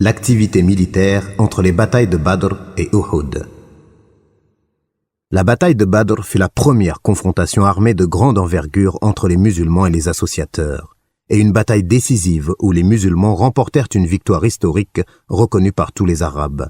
L'activité militaire entre les batailles de Badr et Uhud. La bataille de Badr fut la première confrontation armée de grande envergure entre les musulmans et les associateurs, et une bataille décisive où les musulmans remportèrent une victoire historique reconnue par tous les Arabes.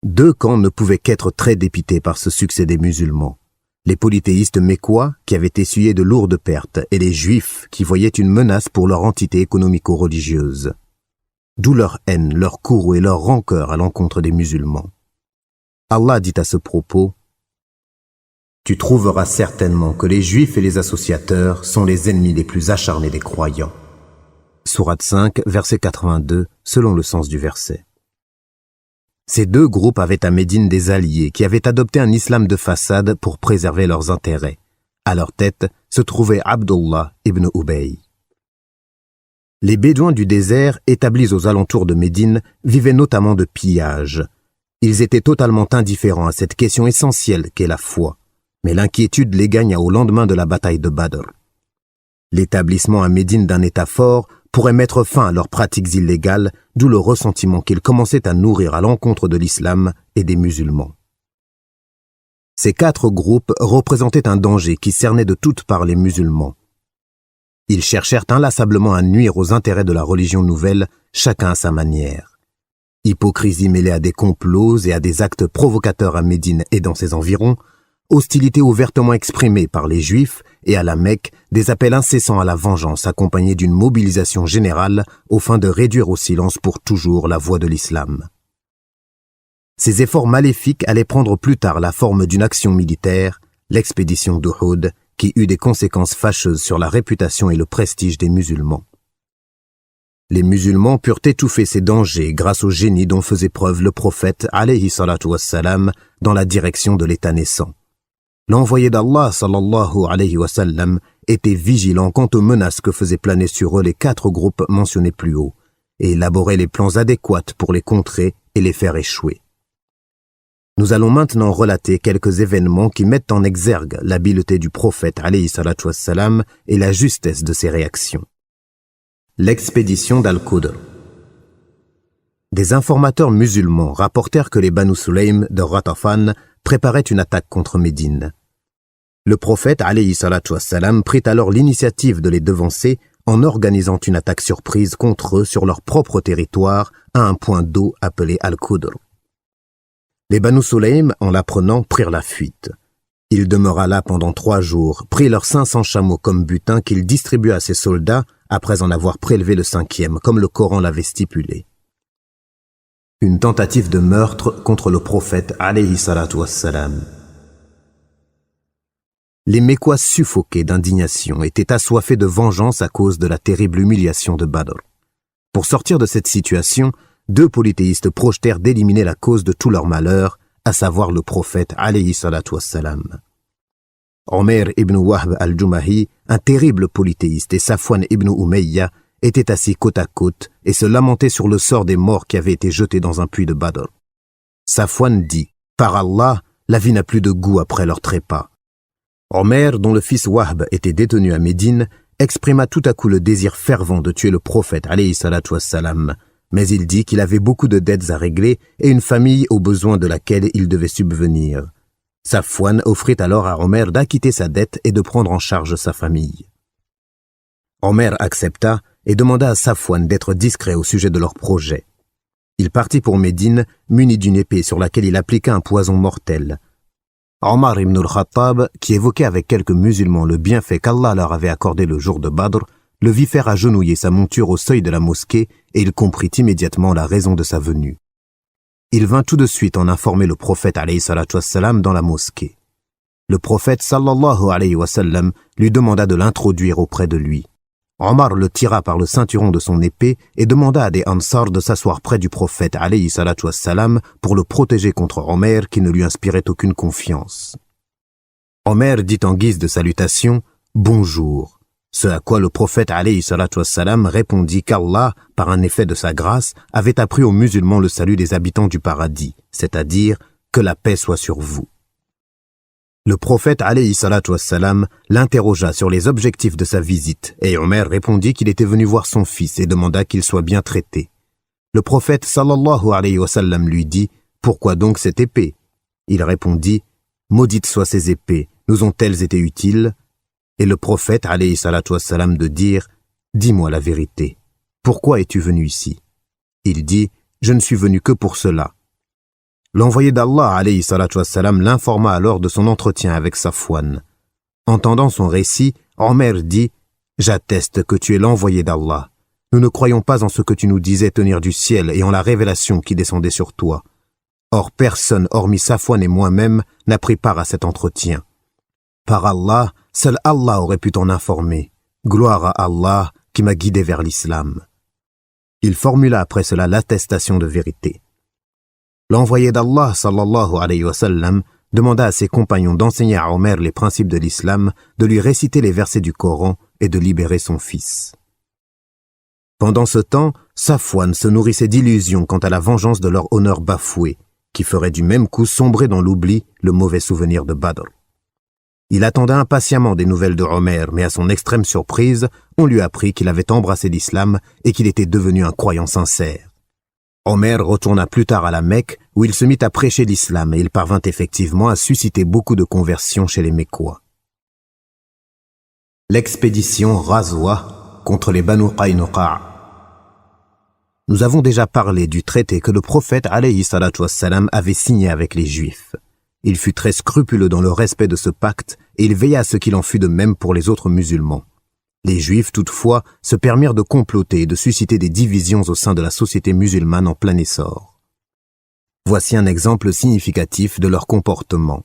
Deux camps ne pouvaient qu'être très dépités par ce succès des musulmans. Les polythéistes mécois, qui avaient essuyé de lourdes pertes, et les juifs, qui voyaient une menace pour leur entité économico-religieuse. D'où leur haine, leur courroux et leur rancœur à l'encontre des musulmans. Allah dit à ce propos, « Tu trouveras certainement que les juifs et les associateurs sont les ennemis les plus acharnés des croyants. » Sourate 5, verset 82, selon le sens du verset. Ces deux groupes avaient à Médine des alliés qui avaient adopté un islam de façade pour préserver leurs intérêts. À leur tête se trouvait Abdullah ibn Ubay. Les Bédouins du désert, établis aux alentours de Médine, vivaient notamment de pillage. Ils étaient totalement indifférents à cette question essentielle qu'est la foi, mais l'inquiétude les gagna au lendemain de la bataille de Badr. L'établissement à Médine d'un État fort pourrait mettre fin à leurs pratiques illégales, d'où le ressentiment qu'ils commençaient à nourrir à l'encontre de l'islam et des musulmans. Ces quatre groupes représentaient un danger qui cernait de toutes parts les musulmans. Ils cherchèrent inlassablement à nuire aux intérêts de la religion nouvelle, chacun à sa manière. Hypocrisie mêlée à des complots et à des actes provocateurs à Médine et dans ses environs, hostilité ouvertement exprimée par les Juifs et à la Mecque, des appels incessants à la vengeance accompagnés d'une mobilisation générale aux fins de réduire au silence pour toujours la voix de l'islam. Ces efforts maléfiques allaient prendre plus tard la forme d'une action militaire, l'expédition d'Uhud, qui eut des conséquences fâcheuses sur la réputation et le prestige des musulmans. Les musulmans purent étouffer ces dangers grâce au génie dont faisait preuve le prophète alayhi salatu wassalam dans la direction de l'État naissant. L'envoyé d'Allah sallallahu alayhi wa sallam était vigilant quant aux menaces que faisaient planer sur eux les quatre groupes mentionnés plus haut et élaborait les plans adéquats pour les contrer et les faire échouer. Nous allons maintenant relater quelques événements qui mettent en exergue l'habileté du prophète alayhi salatu wassalam et la justesse de ses réactions. L'expédition d'Al-Qudr. Des informateurs musulmans rapportèrent que les Banu Sulaym de Ghatafan préparaient une attaque contre Médine. Le prophète alayhi salatu wassalam prit alors l'initiative de les devancer en organisant une attaque surprise contre eux sur leur propre territoire à un point d'eau appelé Al-Qudr. Les Banu Sulaym, en l'apprenant, prirent la fuite. Il demeura là pendant 3 jours, prit leurs 500 chameaux comme butin qu'il distribua à ses soldats après en avoir prélevé le 5e, comme le Coran l'avait stipulé. Une tentative de meurtre contre le prophète alayhi salatu wassalam. Les Mécois suffoqués d'indignation étaient assoiffés de vengeance à cause de la terrible humiliation de Badr. Pour sortir de cette situation, 2 polythéistes projetèrent d'éliminer la cause de tout leur malheur, à savoir le prophète alayhi salatu wassalam. Omer ibn Wahb al-Jumahi, un terrible polythéiste, et Safwan ibn Umayya étaient assis côte à côte et se lamentaient sur le sort des morts qui avaient été jetés dans un puits de Badr. Safwan dit, « Par Allah, la vie n'a plus de goût après leur trépas. » Omer, dont le fils Wahb était détenu à Médine, exprima tout à coup le désir fervent de tuer le prophète alayhi salatu wassalam, mais il dit qu'il avait beaucoup de dettes à régler et une famille aux besoins de laquelle il devait subvenir. Safwan offrit alors à Omer d'acquitter sa dette et de prendre en charge sa famille. Omer accepta et demanda à Safwan d'être discret au sujet de leur projet. Il partit pour Médine, muni d'une épée sur laquelle il appliqua un poison mortel. Omar ibn al-Khattab, qui évoquait avec quelques musulmans le bienfait qu'Allah leur avait accordé le jour de Badr, le vit faire agenouiller sa monture au seuil de la mosquée et il comprit immédiatement la raison de sa venue. Il vint tout de suite en informer le prophète alayhi salatu wassalam dans la mosquée. Le prophète sallallahu alayhi wa sallam lui demanda de l'introduire auprès de lui. Omar le tira par le ceinturon de son épée et demanda à des Ansar de s'asseoir près du prophète alayhi salatu wassalam pour le protéger contre Omer qui ne lui inspirait aucune confiance. Omer dit en guise de salutation « Bonjour ». Ce à quoi le prophète alayhi salatu wassalam répondit qu'Allah, par un effet de sa grâce, avait appris aux musulmans le salut des habitants du paradis, c'est-à-dire que la paix soit sur vous. Le prophète alayhi salatu wassalam l'interrogea sur les objectifs de sa visite et Omer répondit qu'il était venu voir son fils et demanda qu'il soit bien traité. Le prophète sallallahu alayhi wa sallam lui dit « Pourquoi donc cette épée ?» Il répondit « Maudites soient ces épées, nous ont-elles été utiles ?» Et le prophète alayhi salatu wa sallam de dire « Dis-moi la vérité, pourquoi es-tu venu ici ?» Il dit « Je ne suis venu que pour cela. » L'envoyé d'Allah alayhi salatu wa sallam l'informa alors de son entretien avec Safwan. Entendant son récit, Omer dit « J'atteste que tu es l'envoyé d'Allah. Nous ne croyons pas en ce que tu nous disais tenir du ciel et en la révélation qui descendait sur toi. Or personne, hormis Safwan et moi-même, n'a pris part à cet entretien. Par Allah, seul Allah aurait pu t'en informer. Gloire à Allah qui m'a guidé vers l'islam. » Il formula après cela l'attestation de vérité. L'envoyé d'Allah, sallallahu alayhi wa sallam, demanda à ses compagnons d'enseigner à Omer les principes de l'islam, de lui réciter les versets du Coran et de libérer son fils. Pendant ce temps, Safwan se nourrissait d'illusions quant à la vengeance de leur honneur bafoué, qui ferait du même coup sombrer dans l'oubli le mauvais souvenir de Badr. Il attendait impatiemment des nouvelles de Omer, mais à son extrême surprise, on lui apprit qu'il avait embrassé l'islam et qu'il était devenu un croyant sincère. Omer retourna plus tard à la Mecque, où il se mit à prêcher l'islam et il parvint effectivement à susciter beaucoup de conversions chez les Mécois. L'expédition Ghazwa contre les Banu Qaynuqa. Nous avons déjà parlé du traité que le prophète alayhi salatu wassalam avait signé avec les Juifs. Il fut très scrupuleux dans le respect de ce pacte et il veilla à ce qu'il en fût de même pour les autres musulmans. Les Juifs, toutefois, se permirent de comploter et de susciter des divisions au sein de la société musulmane en plein essor. Voici un exemple significatif de leur comportement.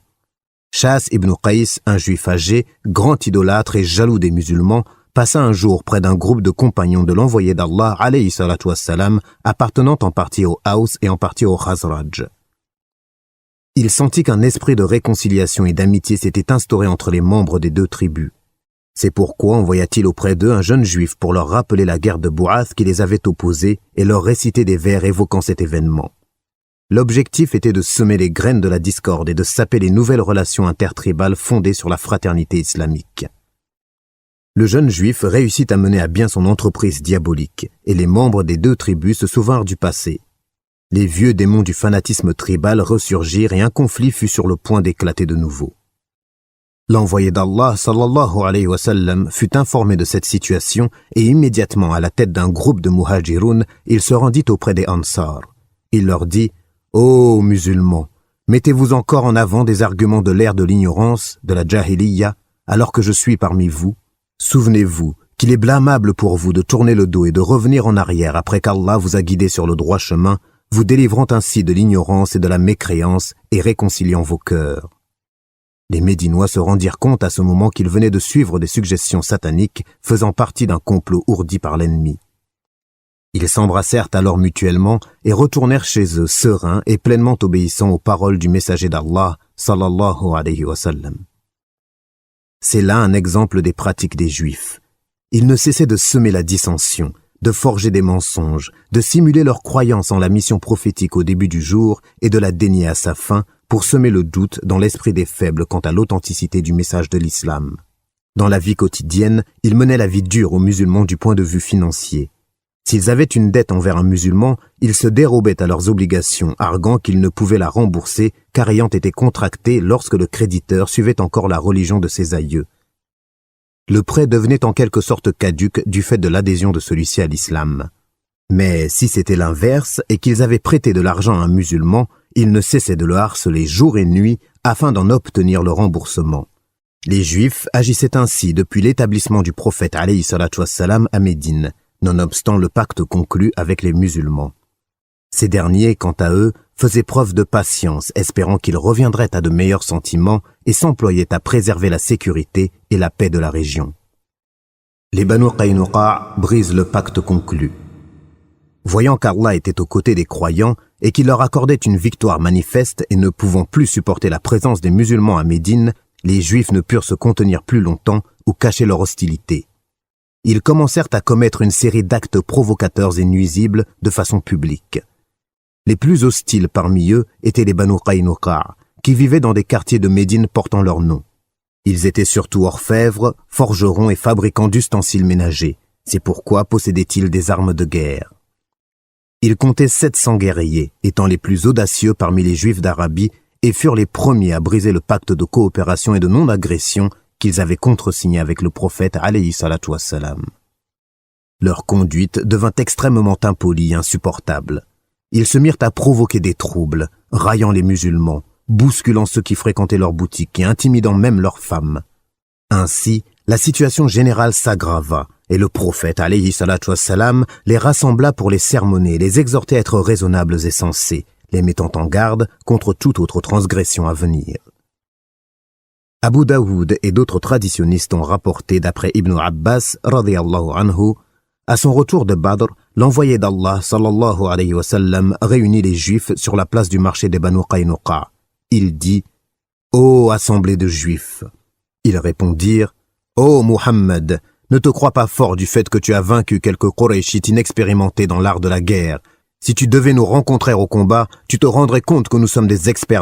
Shas ibn Qais, un juif âgé, grand idolâtre et jaloux des musulmans, passa un jour près d'un groupe de compagnons de l'envoyé d'Allah, alayhi salatu wassalam, appartenant en partie au Haus et en partie au Khazraj. Il sentit qu'un esprit de réconciliation et d'amitié s'était instauré entre les membres des deux tribus. C'est pourquoi envoya-t-il auprès d'eux un jeune juif pour leur rappeler la guerre de Bou'ath qui les avait opposés et leur réciter des vers évoquant cet événement. L'objectif était de semer les graines de la discorde et de saper les nouvelles relations intertribales fondées sur la fraternité islamique. Le jeune juif réussit à mener à bien son entreprise diabolique, et les membres des deux tribus se souvinrent du passé. Les vieux démons du fanatisme tribal ressurgirent et un conflit fut sur le point d'éclater de nouveau. L'envoyé d'Allah, sallallahu alayhi wa sallam, fut informé de cette situation et immédiatement, à la tête d'un groupe de muhajiroun, il se rendit auprès des Ansar. Il leur dit « Ô musulmans, mettez-vous encore en avant des arguments de l'ère de l'ignorance, de la jahiliya, alors que je suis parmi vous. Souvenez-vous qu'il est blâmable pour vous de tourner le dos et de revenir en arrière après qu'Allah vous a guidé sur le droit chemin, vous délivrant ainsi de l'ignorance et de la mécréance et réconciliant vos cœurs. » Les Médinois se rendirent compte à ce moment qu'ils venaient de suivre des suggestions sataniques faisant partie d'un complot ourdi par l'ennemi. Ils s'embrassèrent alors mutuellement et retournèrent chez eux sereins et pleinement obéissants aux paroles du messager d'Allah, sallallahu alayhi wa sallam. C'est là un exemple des pratiques des Juifs. Ils ne cessaient de semer la dissension, de forger des mensonges, de simuler leur croyance en la mission prophétique au début du jour et de la dénier à sa fin pour semer le doute dans l'esprit des faibles quant à l'authenticité du message de l'islam. Dans la vie quotidienne, ils menaient la vie dure aux musulmans du point de vue financier. S'ils avaient une dette envers un musulman, ils se dérobaient à leurs obligations, arguant qu'ils ne pouvaient la rembourser car ayant été contractée lorsque le créditeur suivait encore la religion de ses aïeux. Le prêt devenait en quelque sorte caduc du fait de l'adhésion de celui-ci à l'islam. Mais si c'était l'inverse et qu'ils avaient prêté de l'argent à un musulman, ils ne cessaient de le harceler jour et nuit afin d'en obtenir le remboursement. Les Juifs agissaient ainsi depuis l'établissement du prophète alayhi salatu wassalam à Médine, nonobstant le pacte conclu avec les musulmans. Ces derniers, quant à eux, faisaient preuve de patience, espérant qu'ils reviendraient à de meilleurs sentiments et s'employaient à préserver la sécurité et la paix de la région. Les Banu Qaynuqa brisent le pacte conclu. Voyant qu'Allah était aux côtés des croyants et qu'il leur accordait une victoire manifeste et ne pouvant plus supporter la présence des musulmans à Médine, les Juifs ne purent se contenir plus longtemps ou cacher leur hostilité. Ils commencèrent à commettre une série d'actes provocateurs et nuisibles de façon publique. Les plus hostiles parmi eux étaient les Banu Qaynuqa, qui vivaient dans des quartiers de Médine portant leur nom. Ils étaient surtout orfèvres, forgerons et fabricants d'ustensiles ménagers. C'est pourquoi possédaient-ils des armes de guerre. Ils comptaient 700 guerriers, étant les plus audacieux parmi les Juifs d'Arabie, et furent les premiers à briser le pacte de coopération et de non-agression qu'ils avaient contresigné avec le prophète alayhi salatu wassalam. Leur conduite devint extrêmement impolie et insupportable. Ils se mirent à provoquer des troubles, raillant les musulmans, bousculant ceux qui fréquentaient leurs boutiques et intimidant même leurs femmes. Ainsi, la situation générale s'aggrava, et le prophète alayhi salatu wassalam les rassembla pour les sermonner, les exhorter à être raisonnables et sensés, les mettant en garde contre toute autre transgression à venir. Abu Daoud et d'autres traditionnistes ont rapporté d'après Ibn Abbas, radiyallahu anhu, à son retour de Badr, l'envoyé d'Allah, sallallahu alayhi wa sallam, réunit les Juifs sur la place du marché des Banu Qaynuqa. Il dit « Ô assemblée de Juifs !» Ils répondirent « Ô Muhammad, ne te crois pas fort du fait que tu as vaincu quelques Qurayshites inexpérimentés dans l'art de la guerre. Si tu devais nous rencontrer au combat, tu te rendrais compte que nous sommes des experts